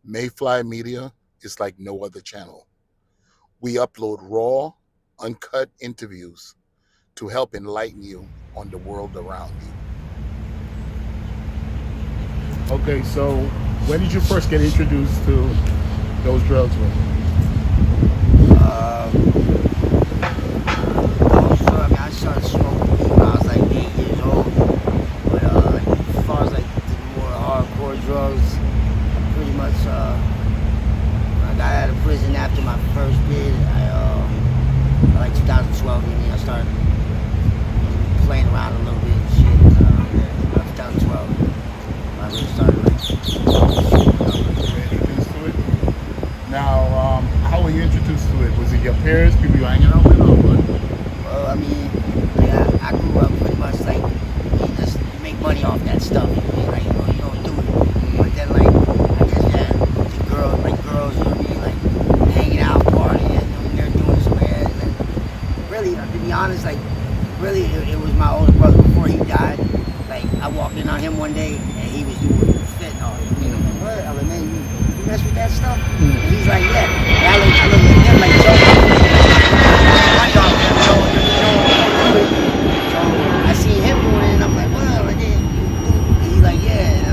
MayFly Media is like no other channel. We upload raw, uncut interviews to help enlighten you on the world around you. Okay, so when did you first get introduced to those drugs? Uh, I started smoking weed when I was like 8 years old. But as far as like the more hardcore drugs, I pretty much when I got out of prison after my first bid, like 2012, I started playing around a little bit and shit. About 2012, I really started Introduced to it. Now, how were you introduced to it? Was it your parents, people you were hanging out with, or what? Well, I mean, like I grew up pretty much like you just make money off that stuff. Like you don't do it. But then like I guess yeah, the girls like girls, like hanging out, partying, they're doing some ass. And really, to be honest, like really, it was my older brother before he died. Like I walked in on him one day and he was doing fentanyl. I'm like, what? I'm like, man, you mess with that stuff? And he's like, yeah. And I look at him like, so I seen him doing it, and I'm like, well, like, yeah. And he's like, yeah. And I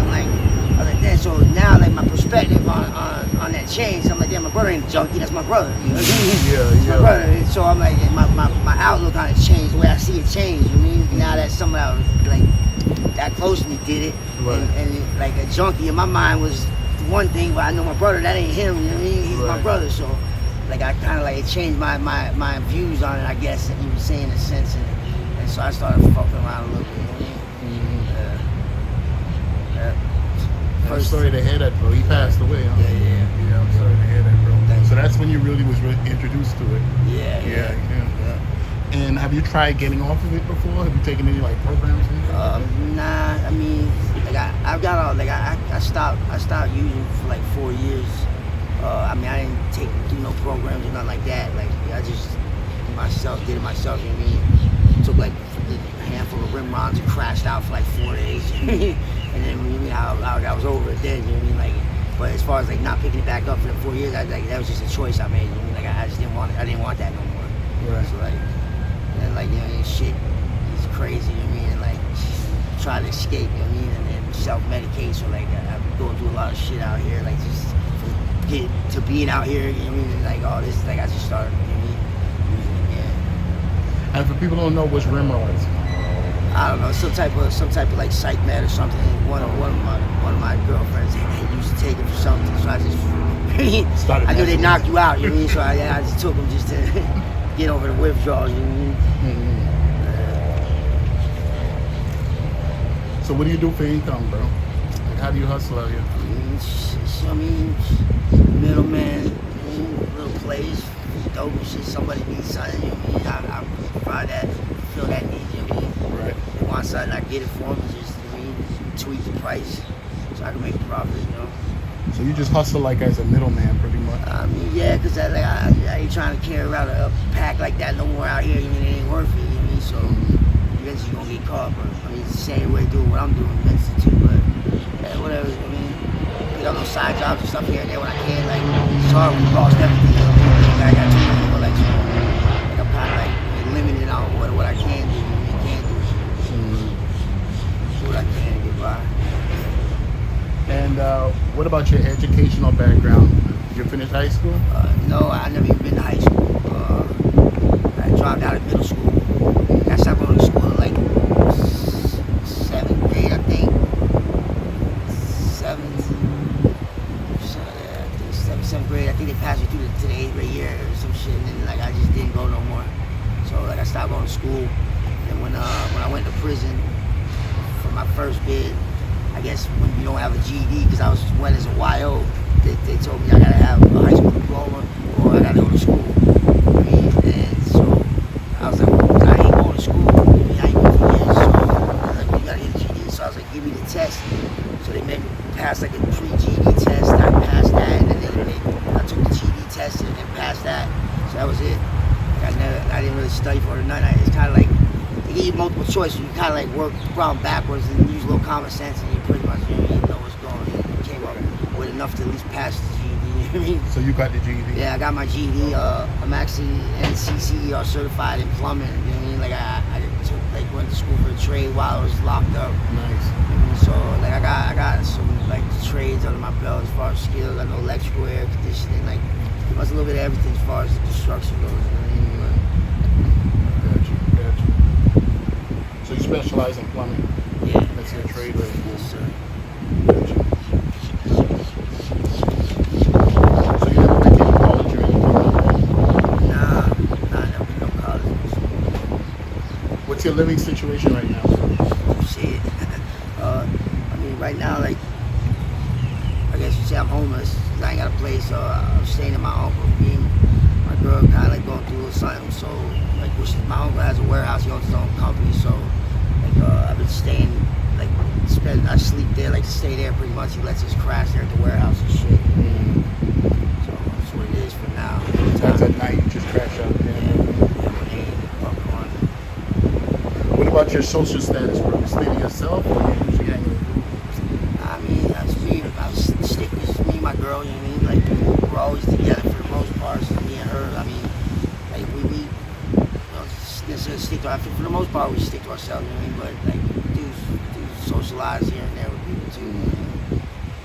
was like, that. So now, like, my perspective on that changed. I'm like, yeah, my brother ain't a junkie. That's my brother. You know what I mean? Yeah, It's my brother. And so I'm like, my outlook on it changed. The way I see it changed. You know what I mean? Now that someone that was like that close to me did it, Right. and like a junkie in my mind was one thing, but I know my brother, that ain't him. You know what I mean? He's my Right. brother. So like I kind of like it changed my views on it, I guess, that you were saying in a sense, and so I started fucking around a little bit. You know what I mean? I'm First, sorry to hear that, bro. He passed away, huh? Yeah, I'm sorry to hear that, bro. Thank So you. that's when you really was introduced to it. yeah. And have you tried getting off of it before? Have you taken any like programs? Nah, I mean, like I've got all like I stopped using for like 4 years. I mean, I didn't do no programs or nothing like that. Like I just did it myself. You know what I mean? Took like a handful of rim rods and crashed out for like 4 days, and then I was over it then. You know what I mean? Like, but as far as like not picking it back up for the 4 years, that was just a choice I made. You know what I mean? Like I just didn't want it. I didn't want that no more. Right. So like, and like shit is crazy. You know what I mean? And like try to escape. You know what I mean? And then self-medicate. So like I'm going through a lot of shit out here. Like just get to being out here. You know what I mean? And like all this, like I just started. You know what I mean? Using it, yeah. And for people who don't know what's rimrods, I don't know, some type of like psych med or something. One of my girlfriends used to take it for something, so I just Started I knew they messing knock you out, you know what I mean? So I just took them just to get over the withdrawals, you know what I mean? so what do you do for income, bro? Like, how do you hustle out here? I mean, middleman, little place, dope and shit. Somebody needs something, you know what I mean? I provide that, fill that need, you know what I mean? Right. They want something, I get it for them, just, you know what I mean, tweak the price so I can make a profit, you know? So you just hustle like as a middleman, pretty much. I mean, yeah, because I ain't trying to carry around a pack like that no more out here. You mean, it ain't worth it, you know what I mean? So eventually you're going to get caught. But I mean, it's the same way doing what I'm doing eventually too. But yeah, whatever. I mean, pick up those side jobs and stuff here and there when I can. Like, it's hard when you lost everything. You know? I got too many people like, I'm kind of like limited on what I can do and can't do. Do what I can to get by. And what about your educational background? Did you finish high school? No, I never even been to high school. I dropped out of middle school. I stopped going to school in like 7th grade, I think. Seventh grade. I think they passed me through to the 8th grade year or some shit, and then like I just didn't go no more. So like I stopped going to school. And when I went to prison for my first bid, I guess when you don't have a GED, because I went as a YO, they told me I gotta have a high school diploma or I gotta go to school. I mean, and so I was like, well, I ain't going to school. I mean, I ain't going for years. So I was like, well, you gotta get a GED. So I was like, give me the test. So they made me pass like a pre-GED test. I passed that, and then I took the GED test and passed that. So that was it. Like I didn't really study for it or nothing. It's kind of like they give you multiple choices. You kind of like work around backwards and use a little common sense, and you pretty much you know what's going on. You came up with enough to at least passed the GED. You know what I mean? So you got the GED? Yeah, I got my GED. I'm actually NCCER certified in plumbing. You know what I mean? Like I took, like, went to school for a trade while I was locked up. Nice. So like I got some like trades under my belt as far as skills. I know electrical, air conditioning, like pretty much a little bit of everything as far as the construction goes. You know what I mean? Got you. So you specialize in plumbing? Yeah. That's your trade, right? Yes, sir. Got you. So you never went to college or anything like that? Nah, I never been to college. What's your living situation right now? Shit. I mean, right now, like, I guess you say I'm homeless. 'Cause I ain't got a place, so I'm staying in my uncle. Me and my girl kind of like going through a little something. So, like, my uncle has a warehouse. He owns his own company. So, like, I've been staying, like, I sleep there, like, stay there pretty much. He lets us crash there at the warehouse and shit. So, that's what it is for now. Sometimes at night you just crash out there. What about your social status, bro? You stay to yourself or you usually hang in a group? I mean, that's me. I was sticking with me and my girl, you know what I mean? Like, we're always together for the most part, so me and her. I mean, like, we you know, necessarily stick to, I think for the most part, we stick to ourselves, you know what I mean? But, like, we do socialize here and there with people, too, you know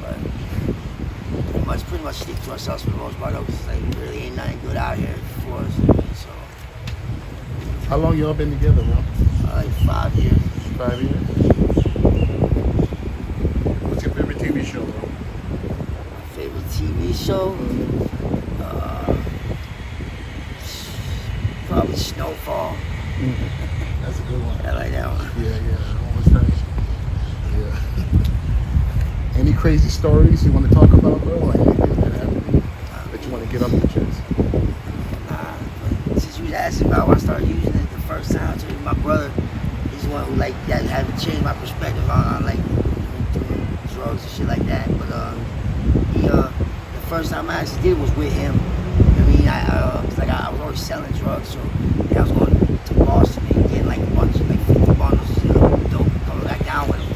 what I mean? But pretty much stick to ourselves for the most part, though, because, like, really ain't nothing good out here for us, you know what I mean? So, How long y'all been together, bro? like, 5 years. 5 years? What's your favorite TV show, bro? My favorite TV show? Probably Snowfall. That's a good one. I like that one. Yeah, that one was nice. Yeah. Any crazy stories you want to talk about, bro? Like anything that happened that you want to get off your chest? Since you was asking about when I started using it the first time, I told you my brother, he's the one who like that had to change my perspective on like doing drugs and shit like that. But the first time I actually did was with him. I mean, like I was always selling drugs, so I was going to Boston and getting like a bunch of like 50 bundles of dope, coming back down with him,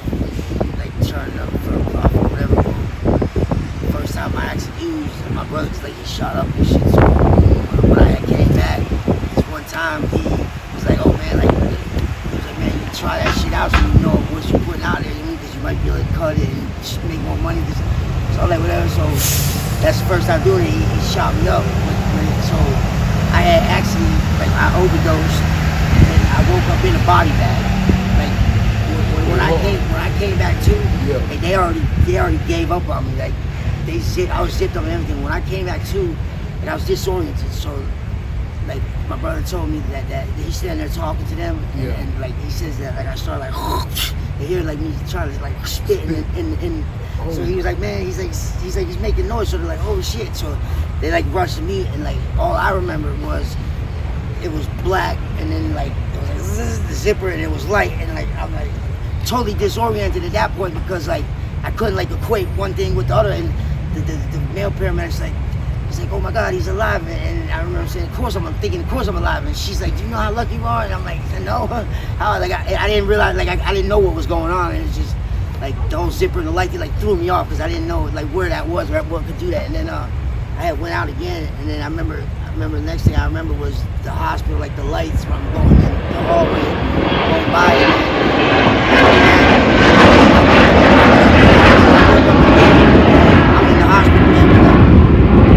like turning up for a profit or whatever. The first time I actually used, and my brother was like he shot up and shit. So when I came back, this one time he was like, "Oh man, like," he was like, "Man, you try that shit out so you know what you're putting out there, you know, because you might be able to cut it and just make more money." So I'm like, whatever. So that's the first time doing it. He shot me up. So I had actually, like, I overdosed and I woke up in a body bag. Like when I came back to, like, they already gave up on me. Like I was zipped up and everything. When I came back to, and I was disoriented. So like my brother told me that he's standing there talking to them, and like he says that like I started like they hear like me trying to like spit in. So he was like, man, he's making noise. So they're like, oh shit. So they like rushed to me, and like all I remember was it was black, and then like it was like the zipper, and it was light, and like I'm like totally disoriented at that point because like I couldn't like equate one thing with the other, and the male paramedic's like. He's like, oh my God, he's alive. And I remember saying, of course I'm alive. And she's like, do you know how lucky you are? And I'm like, no. How? Like, I didn't realize, like, I didn't know what was going on. And it's just, like, the whole zipper and the light, it, like, threw me off because I didn't know, like, where that was, or what could do that. And then I had went out again. And then I remember the next thing I remember was the hospital, like, the lights when I'm going in the hallway, going by. I'm in the hospital, man.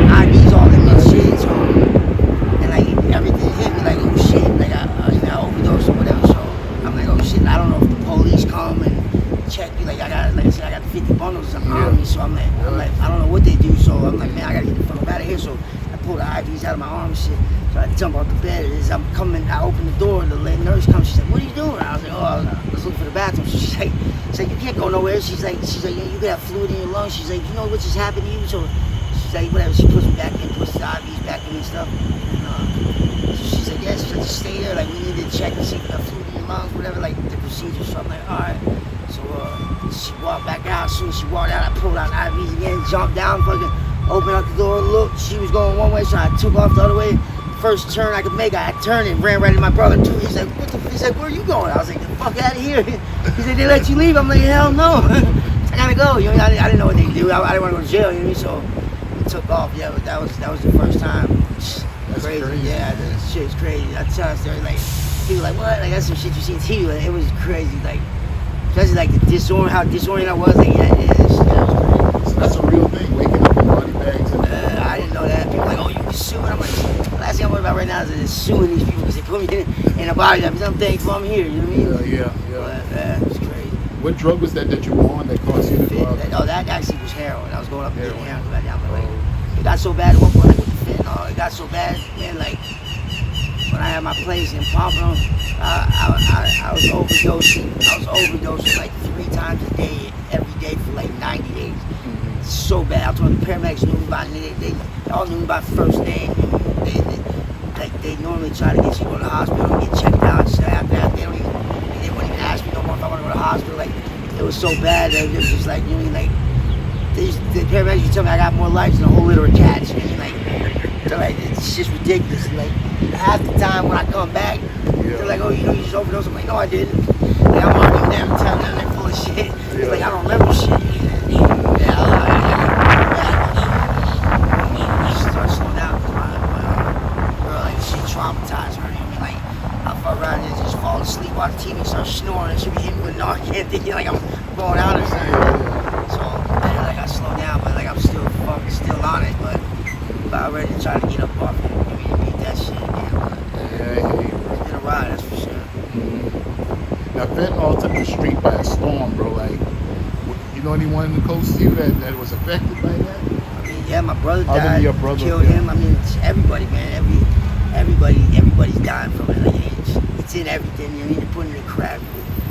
IVs all in this shit, so, and like everything hit me like, oh shit, like I overdosed or whatever. So I'm like, oh shit, I don't know if the police come and check you. Like I got the 50 bundles on me, so I'm like, I don't know what they do. So I'm like, man, I gotta get the fuck out of here. So I pulled the IVs out of my arm and shit. So I jump off the bed. As I'm coming, I open the door. The lady nurse comes. She's like, what are you doing? I was like, oh, I was looking for the bathroom. So she's like, you can't go nowhere. She's like, yeah, you could have fluid in your lungs. She's like, you know what just happened to you? So she's like, whatever, she puts me back in, puts the IVs back in and stuff. And, so she's like, yeah, she's like, just stay there, like, we need to check and see if you got fluid in your lungs, whatever, like, the procedure. So I'm like, all right. So she walked back out. As soon as she walked out, I pulled out the IVs again, jumped down, fucking opened up the door, looked. She was going one way, so I took off the other way. First turn I could make, I turned and ran right into my brother, too. He's like, he's like, where are you going? I was like, the fuck out of here. He's like, they let you leave? I'm like, hell no. I gotta go. You know, I didn't know what they do. I didn't want to go to jail, you know what I mean? So took off. Yeah, but that was the first time. That's crazy. Yeah, that shit was crazy. I tell us, they're like, people like, what? Like that's some shit you see on TV. Like, it was crazy. Like, especially like how disoriented I was. Like, yeah, that was crazy. So that's a real thing, waking up in body bags. I didn't know that. People like, oh, you can sue. And I'm like, the last thing I'm worried about right now is suing these people because they put me in a body bag. I'm thankful I'm here. You know what I mean? Yeah. But, it's crazy. What drug was that you were on that caused you to go out? Oh, that actually was heroin. I was going up and getting heroin back down. But like, it got so bad at one point, like with the fentanyl, it got so bad, man. Like when I had my place in Pompano, I was overdosing. I was overdosing like 3 times a day, every day for like 90 days. So bad. I told the paramedics knew me by they all knew me by first name. They normally try to get you to go to the hospital and get checked out. So after that, they wouldn't even ask me no more if I want to go to the hospital. Like it was so bad that it was just like, you know, like the paramedics used to tell me I got more lives than a whole litter of cats. You know, like it's just ridiculous. Like half the time when I come back, they're like, oh, you know, you just overdosed. I'm like, no, I didn't. Like I'm arguing them and telling them they're full of shit. It's like I don't remember shit. Traumatized her. I mean, like, I fuck around and just fall asleep, watch TV, start snoring, and she be hitting me with Narcan, thinking like I'm going out or something. So, like, I slow down, but like I'm still on it, but I'm ready to try to get up off it. I mean, beat that shit again. It's been a ride, that's for sure. Now, fentanyl took the street by a storm, bro. Like, you know anyone close to you that was affected by that? I mean, yeah, my brother died. Other than your brother, killed him. I mean, it's everybody, man. Everybody's dying from it. Like it's in everything. You know, you're putting it in crap.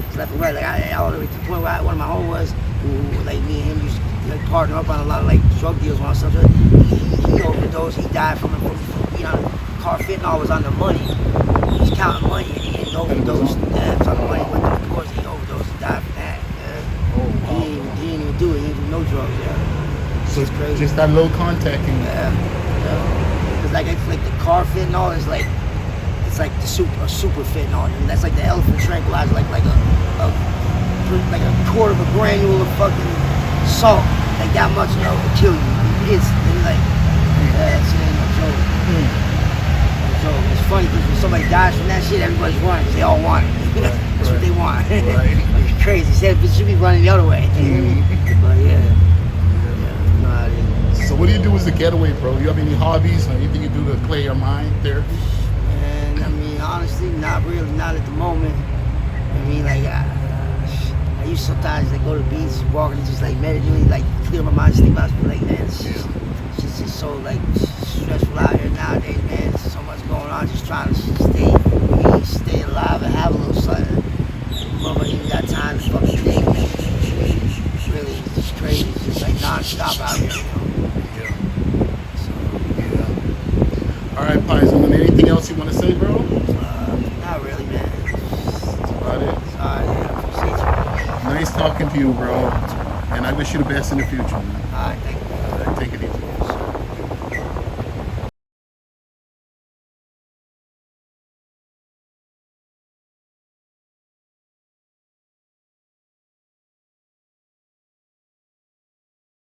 It's left and right. Like all the way to the point where one of my homies who like me and him used to like, partner up on a lot of like drug deals and all stuff. He overdosed. He died from it. You know, car fentanyl was on the money. He was counting money and he overdosed. Yeah, it's on the money. Went to the course. He overdosed and died from that. He didn't even do it. He didn't do no drugs. Yeah. So it's crazy. Just that low contact. Because like it's like the car fentanyl is like it's like the super fentanyl. And that's like the elephant tranquilizer, like a quarter of a granule of fucking salt. Like that much, you know, will kill you. It's like it's no joke. So it's funny because when somebody dies from that shit, everybody's running. They all want it. That's what they want. It's crazy. It should be running the other way. But yeah. So what do you do as a getaway, bro? You have any hobbies or anything you do to play your mind there? And I mean, honestly, not really, not at the moment. I mean, like I used to sometimes like go to the beach, walk and just like meditate, like clear my mind, think about it. Like man, it's just so like stressful out here nowadays, man. There's so much going on, just trying to stay alive and have a little something. Mother even got time to fucking think. Really, it's just crazy. It's just like non-stop out here, you know. All right, Pizon, anything else you want to say, bro? Not really, man. That's about it. All right, I appreciate you. Nice talking to you, bro. And I wish you the best in the future, man.